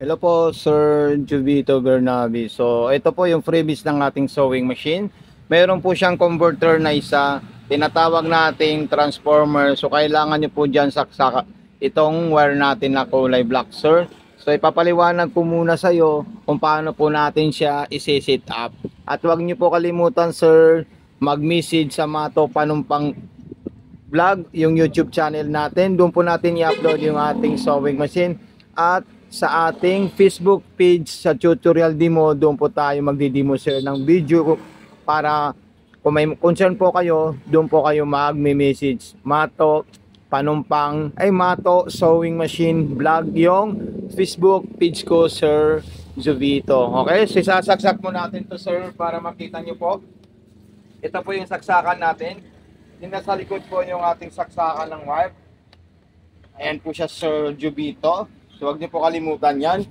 Hello po, Sir Juvito Bernabe. So, ito po yung freebies ng ating sewing machine. Meron po siyang converter na isa, tinatawag nating transformer. So, kailangan nyo po dyan saksa itong wire natin na kulay black, sir. So, ipapaliwanag ko muna sa iyo kung paano po natin siya isi-set up. At huwag nyo po kalimutan, sir, mag-message sa Mato Panumpang Vlog, yung YouTube channel natin. Doon po natin i-upload yung ating sewing machine. At sa ating Facebook page sa tutorial demo, doon po tayo magdi-demo sir ng video para kung may concern po kayo, doon po kayo mag-message. Mato Sewing Machine Vlog yung Facebook page ko, Sir Juvito. Okay, so sasaksak mo natin to sir para makita nyo po. Ito po yung saksakan natin. Yung nasa likod po yung ating saksakan ng wire. Ayan po siya, Sir Juvito. So, huwag niyo po kalimutan yan.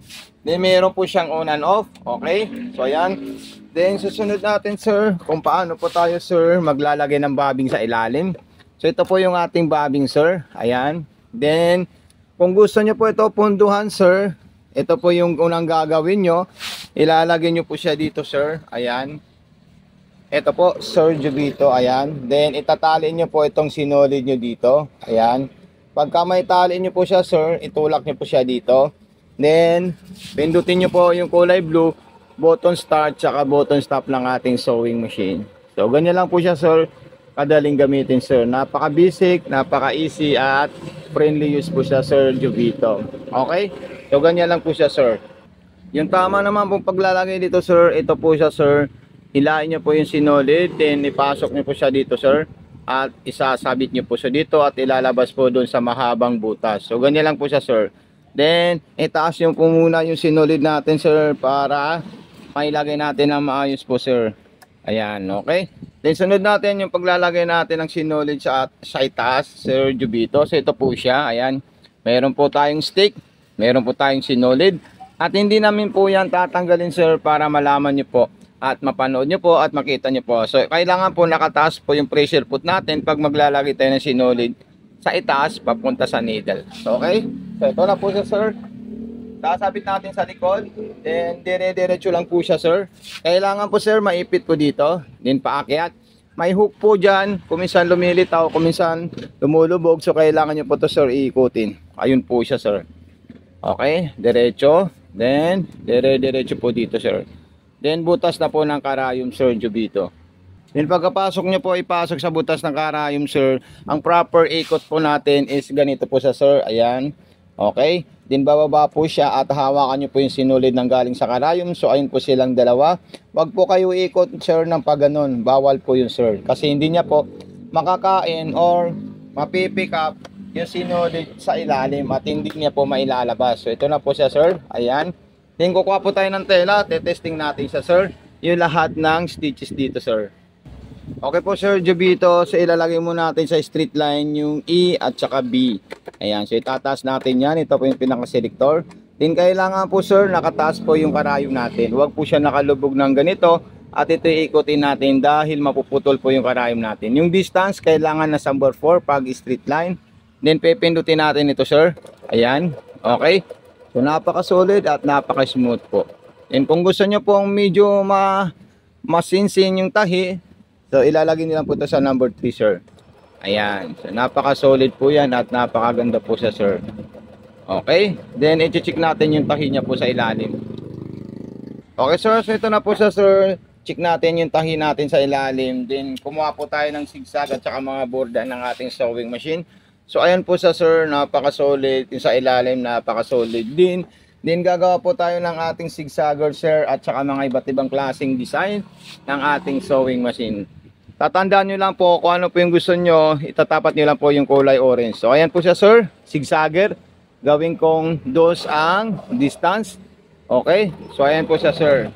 Then, meron po siyang on and off. Okay? So, ayan. Then, susunod natin, sir, kung paano po tayo, sir, maglalagay ng bobbing sa ilalim. So, ito po yung ating bobbing, sir. Ayan. Then, kung gusto niyo po ito punduhan, sir, ito po yung unang gagawin nyo. Ilalagay niyo po siya dito, sir. Ayan. Ito po, Sir Juvito. Ayan. Then, itatali niyo po itong sinolid nyo dito. Ayan. Pagka may tali nyo po siya, sir, itulak nyo po siya dito. Then, pindutin nyo po yung kulay blue, button start, tsaka button stop ng ating sewing machine. So, ganyan lang po siya, sir. Kadaling gamitin, sir. Napaka-basic, napaka-easy, at friendly use po siya, Sir Juvito. Okay? So, ganyan lang po siya, sir. Yung tama naman pong paglalagay dito, sir, ito po siya, sir. Hilain nyo po yung sinolid, then ipasok nyo po siya dito, sir. At isasabit nyo po siya dito at ilalabas po doon sa mahabang butas. So ganyan lang po siya, sir. Then itaas nyo po muna yung sinulid natin, sir, para mailagay natin ng maayos po, sir. Ayan, okay. Then sunod natin yung paglalagay natin ng sinulid sa itaas, Sir Juvito. So ito po siya, ayan. Meron po tayong stick, meron po tayong sinulid. At hindi namin po yan tatanggalin, sir, para malaman nyo po at mapanood nyo po at makita nyo po. So, kailangan po nakataas po yung pressure foot natin pag maglalagay tayo ng sinulid sa itaas papunta sa needle. So, okay? So, ito na po siya, sir. Sasabit natin sa likod. Then, dire-diretso lang po siya, sir. Kailangan po, sir, maipit po dito. Then, paakyat. May hook po dyan. Kung minsan lumilitaw, kung minsan lumulubog. So, kailangan nyo po to, sir, iikutin. Ayun po siya, sir. Okay? Diretso. Then, dire-diretso po dito, sir. Then, butas na po ng karayom, Sir Juvito. Then, pagkapasok nyo po, ipasok sa butas ng karayom, sir. Ang proper ikot po natin is ganito po sa, sir. Ayan. Okay. Then, bababa po siya at hawakan nyo po yung sinulid ng galing sa karayom. So, ayun po silang dalawa. Wag po kayo ikot, sir, ng pagganon. Bawal po yun, sir. Kasi hindi niya po makakain or mapipick up yung sinulid sa ilalim at hindi niya po mailalabas. So, ito na po siya, sir. Ayan. Then kukuha po tayo ng tela, tetesting natin siya, sir. Yung lahat ng stitches dito, sir. Okay po, Sir Juvito. So ilalagay mo natin sa straight line yung E at saka B. Ayan, so itataas natin yan. Ito po yung pinaka-selector. Then kailangan po, sir, nakataas po yung karayom natin. Huwag po siya nakalubog ng ganito. At ito ikutin natin dahil mapuputol po yung karayom natin. Yung distance, kailangan na number 4 pag straight line. Then pipindutin natin ito, sir. Ayan, okay. So, napaka-solid at napaka-smooth po. And kung gusto nyo pong medyo masinsin yung tahi, so, ilalagay nilang po ito sa number 3, sir. Ayan. So, napaka-solid po yan at napakaganda po siya, sir. Okay. Then, i-check natin yung tahi niya po sa ilalim. Okay, sir. So, ito na po siya, sir. Check natin yung tahi natin sa ilalim. Then, kumuha po tayo ng zigzag at saka mga borda ng ating sewing machine. So, ayan po sa, sir, napaka-solid. Yung sa ilalim, napaka-solid din. Then, gagawa po tayo ng ating zigzagger, sir, at saka mga iba't ibang klaseng design ng ating sewing machine. Tatandaan nyo lang po kung ano po yung gusto nyo, itatapat nyo lang po yung kulay orange. So, ayan po siya, sir, zigzagger. Gawin kong dos ang distance. Okay? So, ayan po siya, sir.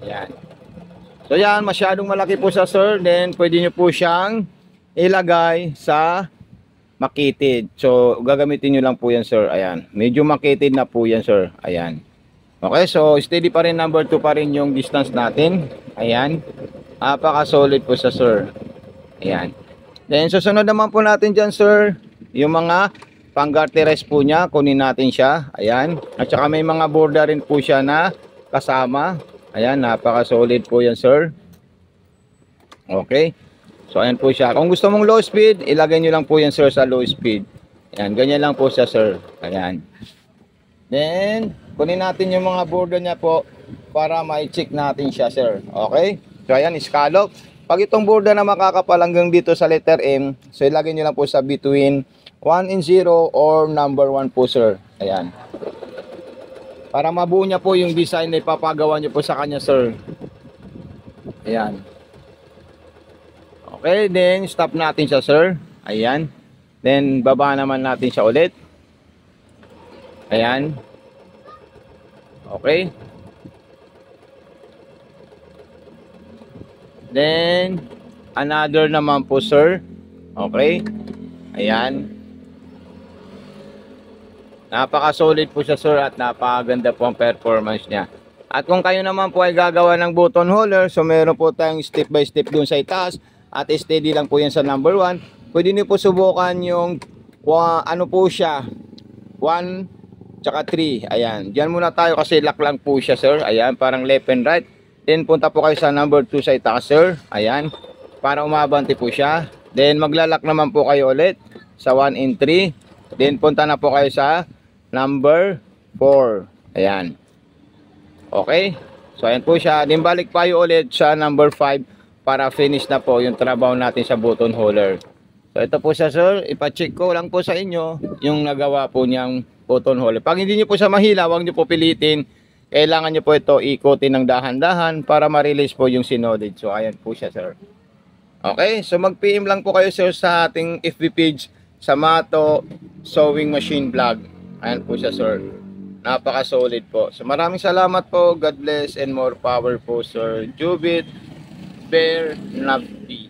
Ayan. So, yan, masyadong malaki po siya, sir. Then, pwede nyo po siyang ilagay sa makitid. So, gagamitin nyo lang po yan, sir. Ayan. Medyo makitid na po yan, sir. Ayan. Okay, so steady pa rin, number 2 pa rin yung distance natin. Ayan. Napaka-solid po sa, sir. Ayan. Then, susunod naman po natin dyan, sir, yung mga pang-garterize po niya, kunin natin siya. Ayan. At saka may mga border rin po siya na kasama. Ayan, napaka-solid po yan, sir. Okay. So, ayan po siya. Kung gusto mong low speed, ilagay nyo lang po yan, sir, sa low speed. Ayan, ganyan lang po siya, sir. Ayan. Then, kunin natin yung mga border niya po para ma-check natin siya, sir. Okay? So, ayan, scallop. Pag itong border na makakapal hanggang dito sa letter M, so ilagay nyo lang po sa between 1 and 0 or number 1 po, sir. Ayan. Para mabuo niya po yung design na ipapagawa nyo po sa kanya, sir. Ayan. Okay, then stop natin siya, sir. Ayan. Then baba naman natin siya ulit. Ayan. Okay. Then another naman po, sir. Okay. Ayan. Napaka-solid po siya, sir, at napakaganda po ang performance niya. At kung kayo naman po ay gagawa ng button holder, so meron po tayong step by step dun sa itaas at steady lang po yan sa number 1. Pwede niyo po subukan yung ano po siya, 1 tsaka 3. Ayan, diyan muna tayo kasi lock lang po siya, sir. Ayan, parang left and right. Then punta po kayo sa number 2 sa itaas, sir. Ayan, para umabante po siya. Then maglalak naman po kayo ulit sa 1 and 3. Then punta na po kayo sa number 4. Ayan. Okay. So ayan po siya. Then balik pa kayo ulit sa number 5 para finish na po yung trabaho natin sa button holder. So ito po siya, sir. Ipa-check ko lang po sa inyo yung nagawa po niyang button holder. Pag hindi niyo po siya mahila, huwag niyo po pilitin. Kailangan niyo po ito ikutin ng dahan-dahan para ma-release po yung sinoded. So ayan po siya, sir. Okay. So mag-PM lang po kayo, sir, sa ating FB page sa Mato Sewing Machine Vlog. Ayan po siya, sir. Napaka-solid po. So maraming salamat po. God bless and more power po, Sir Jubit Bear Nabdi.